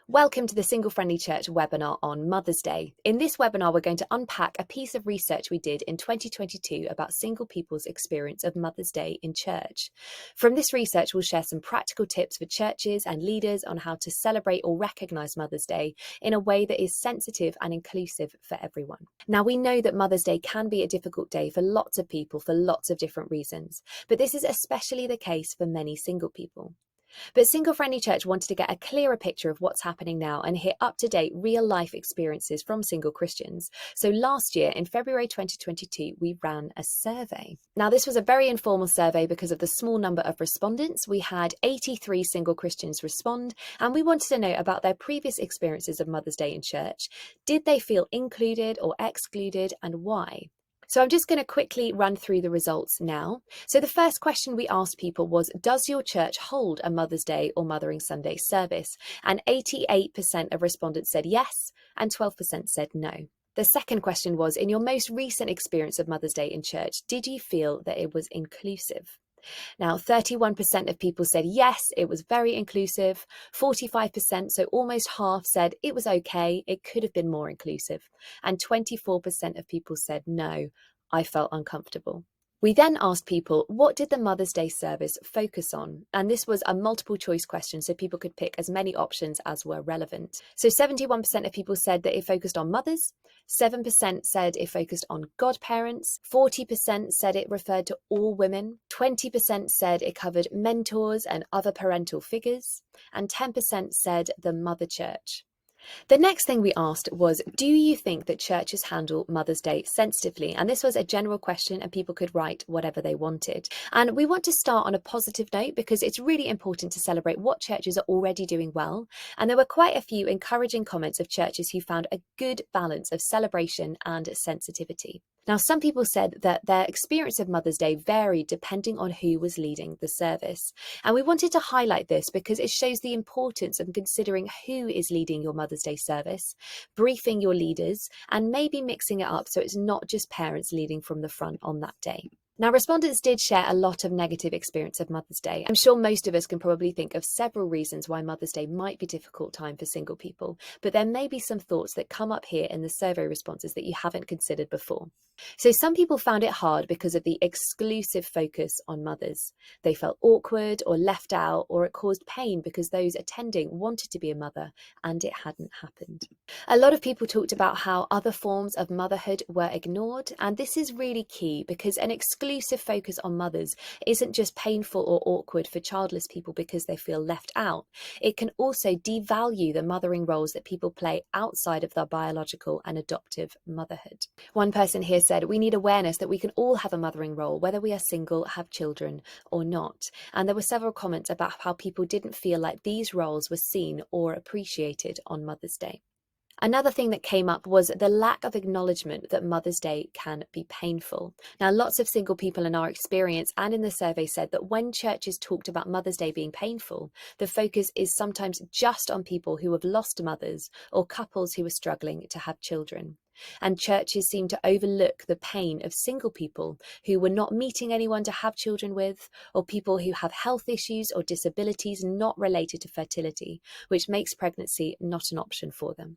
Welcome to the Single Friendly Church webinar on Mother's Day. In this webinar, we're going to unpack a piece of research we did in 2022 about single people's experience of Mother's Day in church. From this research, we'll share some practical tips for churches and leaders on how to celebrate or recognise Mother's Day in a way that is sensitive and inclusive for everyone. Now, we know that Mother's Day can be a difficult day for lots of people for lots of different reasons, but this is especially the case for many single people. But Single Friendly Church wanted to get a clearer picture of what's happening now and hear up-to-date real-life experiences from single Christians. So last year, in February 2022, we ran a survey. Now, this was a very informal survey because of the small number of respondents. We had 83 single Christians respond, and we wanted to know about their previous experiences of Mother's Day in church. Did they feel included or excluded, and why? So I'm just going to quickly run through the results now. So the first question we asked people was, does your church hold a Mother's Day or Mothering Sunday service? And 88% of respondents said yes, and 12% said no. The second question was, in your most recent experience of Mother's Day in church, did you feel that it was inclusive? Now, 31% of people said yes, it was very inclusive. 45%, so almost half, said it was okay, it could have been more inclusive. And 24% of people said no, I felt uncomfortable. We then asked people, what did the Mother's Day service focus on? And this was a multiple choice question, so people could pick as many options as were relevant. So 71% of people said that it focused on mothers, 7% said it focused on godparents, 40% said it referred to all women, 20% said it covered mentors and other parental figures, and 10% said the mother church. The next thing we asked was, do you think that churches handle Mother's Day sensitively? And this was a general question and people could write whatever they wanted. And we want to start on a positive note because it's really important to celebrate what churches are already doing well. And there were quite a few encouraging comments of churches who found a good balance of celebration and sensitivity. Now, some people said that their experience of Mother's Day varied depending on who was leading the service. And we wanted to highlight this because it shows the importance of considering who is leading your Mother's Day service, briefing your leaders, and maybe mixing it up so it's not just parents leading from the front on that day. Now, respondents did share a lot of negative experience of Mother's Day. I'm sure most of us can probably think of several reasons why Mother's Day might be a difficult time for single people, but there may be some thoughts that come up here in the survey responses that you haven't considered before. So some people found it hard because of the exclusive focus on mothers. They felt awkward or left out, or it caused pain because those attending wanted to be a mother and it hadn't happened. A lot of people talked about how other forms of motherhood were ignored, and this is really key because an exclusive focus on mothers isn't just painful or awkward for childless people because they feel left out. It can also devalue the mothering roles that people play outside of their biological and adoptive motherhood. One person here said, we need awareness that we can all have a mothering role, whether we are single, have children or not. And there were several comments about how people didn't feel like these roles were seen or appreciated on Mother's Day. Another thing that came up was the lack of acknowledgement that Mother's Day can be painful. Now, lots of single people in our experience and in the survey said that when churches talked about Mother's Day being painful, the focus is sometimes just on people who have lost mothers or couples who are struggling to have children. And churches seem to overlook the pain of single people who were not meeting anyone to have children with, or people who have health issues or disabilities not related to fertility, which makes pregnancy not an option for them.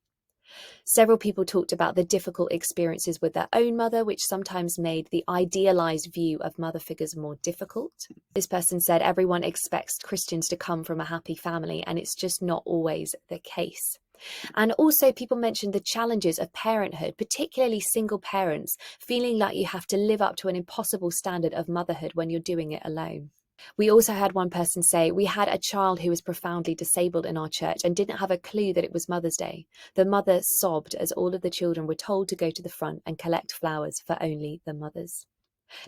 Several people talked about the difficult experiences with their own mother, which sometimes made the idealized view of mother figures more difficult. This person said everyone expects Christians to come from a happy family, and it's just not always the case. And also people mentioned the challenges of parenthood, particularly single parents, feeling like you have to live up to an impossible standard of motherhood when you're doing it alone. We also had one person say, we had a child who was profoundly disabled in our church and didn't have a clue that it was Mother's Day. The mother sobbed as all of the children were told to go to the front and collect flowers for only the mothers.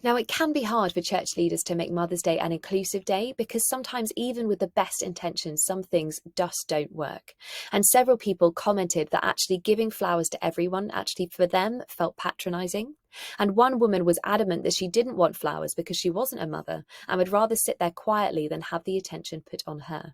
Now, it can be hard for church leaders to make Mother's Day an inclusive day because sometimes even with the best intentions, some things just don't work. And several people commented that actually giving flowers to everyone actually for them felt patronizing. And one woman was adamant that she didn't want flowers because she wasn't a mother and would rather sit there quietly than have the attention put on her.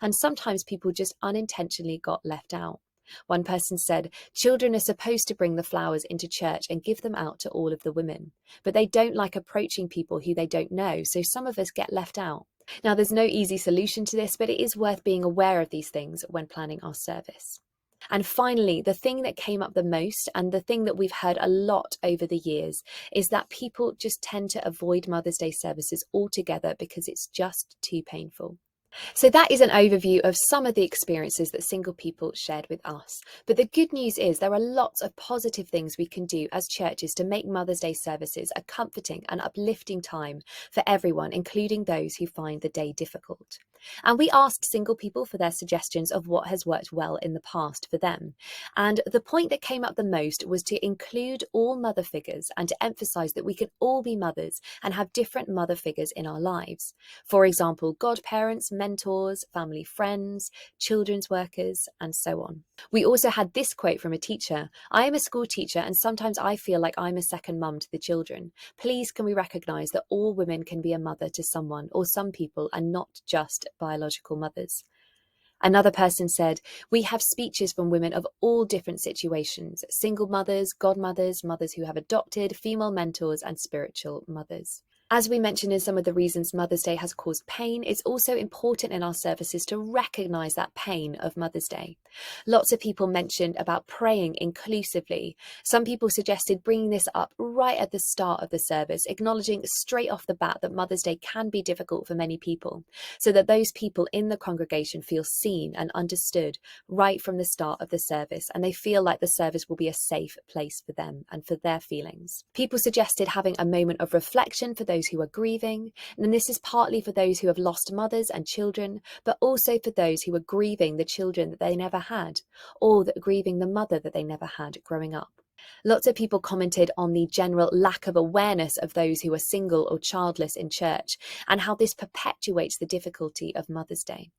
And sometimes people just unintentionally got left out. One person said, children are supposed to bring the flowers into church and give them out to all of the women, but they don't like approaching people who they don't know, so some of us get left out. Now, there's no easy solution to this, but it is worth being aware of these things when planning our service. And finally, the thing that came up the most, and the thing that we've heard a lot over the years, is that people just tend to avoid Mother's Day services altogether because it's just too painful. So that is an overview of some of the experiences that single people shared with us. But the good news is there are lots of positive things we can do as churches to make Mother's Day services a comforting and uplifting time for everyone, including those who find the day difficult. And we asked single people for their suggestions of what has worked well in the past for them. And the point that came up the most was to include all mother figures and to emphasize that we can all be mothers and have different mother figures in our lives. For example, godparents, mentors, family friends, children's workers, and so on. We also had this quote from a teacher: "I am a school teacher and sometimes I feel like I'm a second mum to the children. Please can we recognise that all women can be a mother to someone or some people and not just biological mothers." Another person said, "We have speeches from women of all different situations: single mothers, godmothers, mothers who have adopted, female mentors, and spiritual mothers." As we mentioned in some of the reasons Mother's Day has caused pain, it's also important in our services to recognise that pain of Mother's Day. Lots of people mentioned about praying inclusively. Some people suggested bringing this up right at the start of the service, acknowledging straight off the bat that Mother's Day can be difficult for many people, so that those people in the congregation feel seen and understood right from the start of the service, and they feel like the service will be a safe place for them and for their feelings. People suggested having a moment of reflection for those who are grieving, and this is partly for those who have lost mothers and children, but also for those who are grieving the children that they never had, or that grieving the mother that they never had growing up. Lots of people commented on the general lack of awareness of those who are single or childless in church, and how this perpetuates the difficulty of Mother's Day.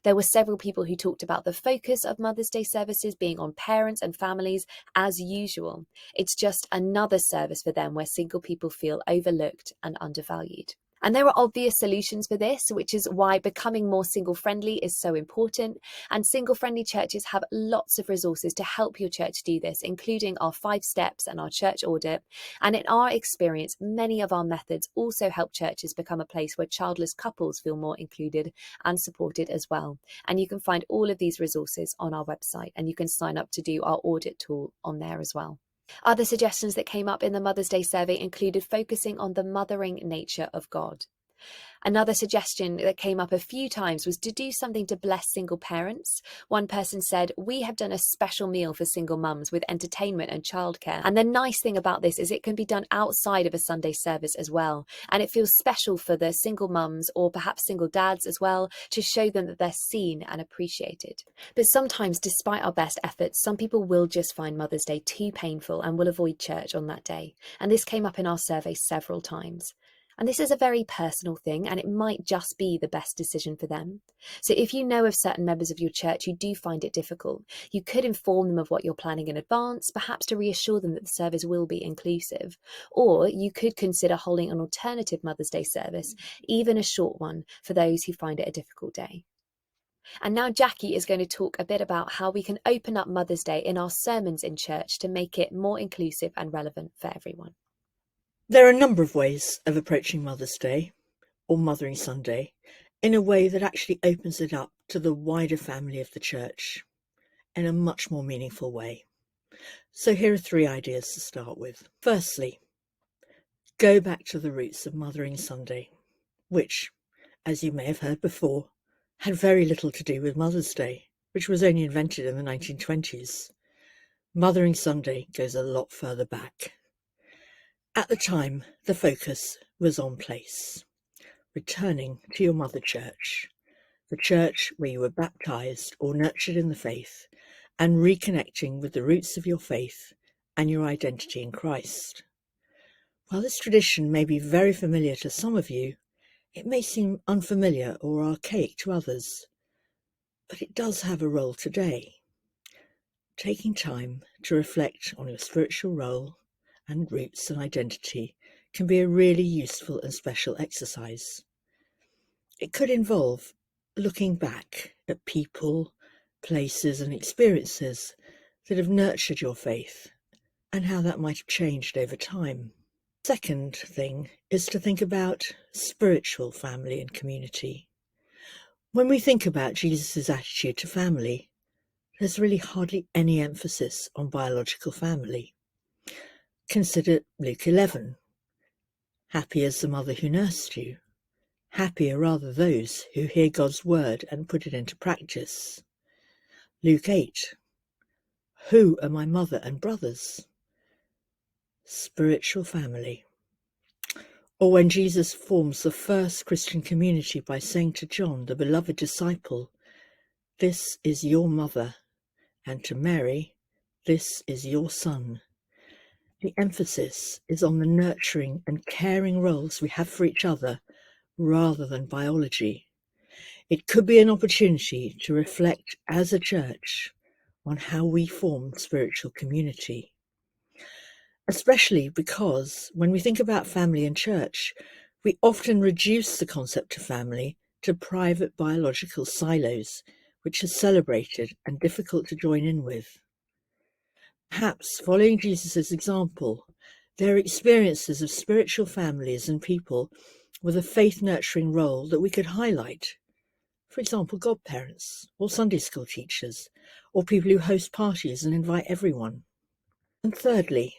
There were several people who talked about the focus of Mother's Day services being on parents and families as usual. It's just another service for them where single people feel overlooked and undervalued. And there are obvious solutions for this, which is why becoming more single-friendly is so important. And single-friendly churches have lots of resources to help your church do this, including our 5 steps and our church audit. And in our experience, many of our methods also help churches become a place where childless couples feel more included and supported as well. And you can find all of these resources on our website, and you can sign up to do our audit tool on there as well. Other suggestions that came up in the Mother's Day survey included focusing on the mothering nature of God. Another suggestion that came up a few times was to do something to bless single parents. One person said, "We have done a special meal for single mums with entertainment and childcare." And the nice thing about this is it can be done outside of a Sunday service as well. And it feels special for the single mums, or perhaps single dads as well, to show them that they're seen and appreciated. But sometimes, despite our best efforts, some people will just find Mother's Day too painful and will avoid church on that day. And this came up in our survey several times. And this is a very personal thing, and it might just be the best decision for them. So if you know of certain members of your church who do find it difficult, you could inform them of what you're planning in advance, perhaps to reassure them that the service will be inclusive. Or you could consider holding an alternative Mother's Day service, even a short one, for those who find it a difficult day. And now Jackie is going to talk a bit about how we can open up Mother's Day in our sermons in church to make it more inclusive and relevant for everyone. There are a number of ways of approaching Mother's Day, or Mothering Sunday, in a way that actually opens it up to the wider family of the church in a much more meaningful way. So here are 3 ideas to start with. Firstly, go back to the roots of Mothering Sunday, which, as you may have heard before, had very little to do with Mother's Day, which was only invented in the 1920s. Mothering Sunday goes a lot further back. At the time, the focus was on place, returning to your mother church, the church where you were baptized or nurtured in the faith, and reconnecting with the roots of your faith and your identity in Christ. While this tradition may be very familiar to some of you, it may seem unfamiliar or archaic to others, but it does have a role today. Taking time to reflect on your spiritual role and roots and identity can be a really useful and special exercise. It could involve looking back at people, places and experiences that have nurtured your faith and how that might have changed over time. Second thing is to think about spiritual family and community. When we think about Jesus' attitude to family, there's really hardly any emphasis on biological family. Consider Luke 11. Happy is the mother who nursed you. Happy are rather those who hear God's word and put it into practice. Luke 8. Who are my mother and brothers? Spiritual family. Or when Jesus forms the first Christian community by saying to John, the beloved disciple, "This is your mother," and to Mary, "This is your son." The emphasis is on the nurturing and caring roles we have for each other rather than biology. It could be an opportunity to reflect as a church on how we form spiritual community. Especially because when we think about family and church, we often reduce the concept of family to private biological silos, which are celebrated and difficult to join in with. Perhaps following Jesus' example, there are experiences of spiritual families and people with a faith-nurturing role that we could highlight. For example, godparents, or Sunday school teachers, or people who host parties and invite everyone. And thirdly,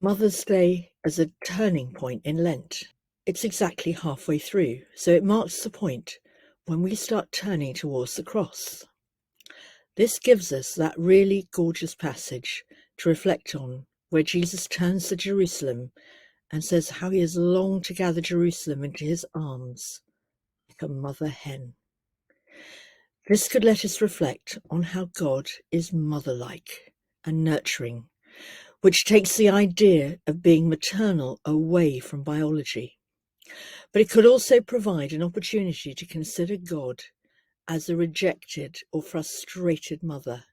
Mother's Day as a turning point in Lent. It's exactly halfway through, so it marks the point when we start turning towards the cross. This gives us that really gorgeous passage to reflect on, where Jesus turns to Jerusalem and says how he has longed to gather Jerusalem into his arms like a mother hen. This could let us reflect on how God is mother-like and nurturing, which takes the idea of being maternal away from biology. But it could also provide an opportunity to consider God as a rejected or frustrated mother,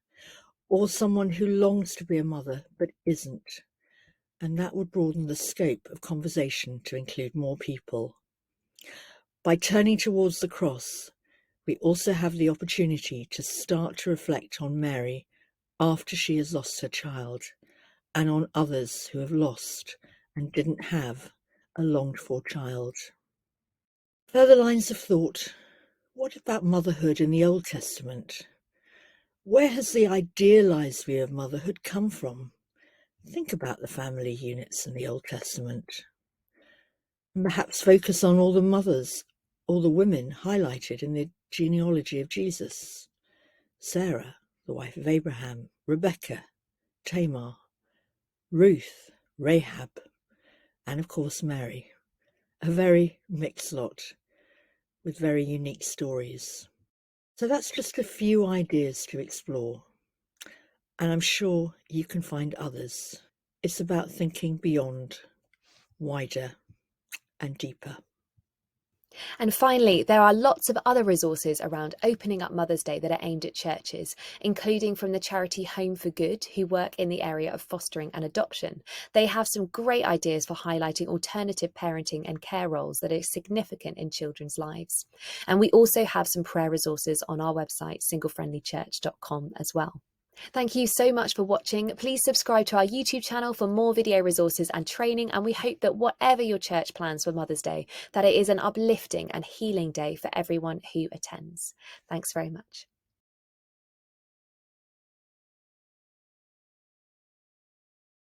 or someone who longs to be a mother but isn't, and that would broaden the scope of conversation to include more people. By turning towards the cross, we also have the opportunity to start to reflect on Mary after she has lost her child, and on others who have lost and didn't have a longed-for child. Further lines of thought. What about motherhood in the Old Testament? Where has the idealized view of motherhood come from? Think about the family units in the Old Testament. And perhaps focus on all the mothers, all the women highlighted in the genealogy of Jesus. Sarah, the wife of Abraham, Rebecca, Tamar, Ruth, Rahab, and of course Mary. A very mixed lot with very unique stories. So that's just a few ideas to explore, and I'm sure you can find others. It's about thinking beyond, wider, and deeper. And finally, there are lots of other resources around opening up Mother's Day that are aimed at churches, including from the charity Home for Good, who work in the area of fostering and adoption. They have some great ideas for highlighting alternative parenting and care roles that are significant in children's lives. And we also have some prayer resources on our website, singlefriendlychurch.com, as well. Thank you so much for watching. Please subscribe to our YouTube channel for more video resources and training, and we hope that whatever your church plans for Mother's Day, that it is an uplifting and healing day for everyone who attends. Thanks very much.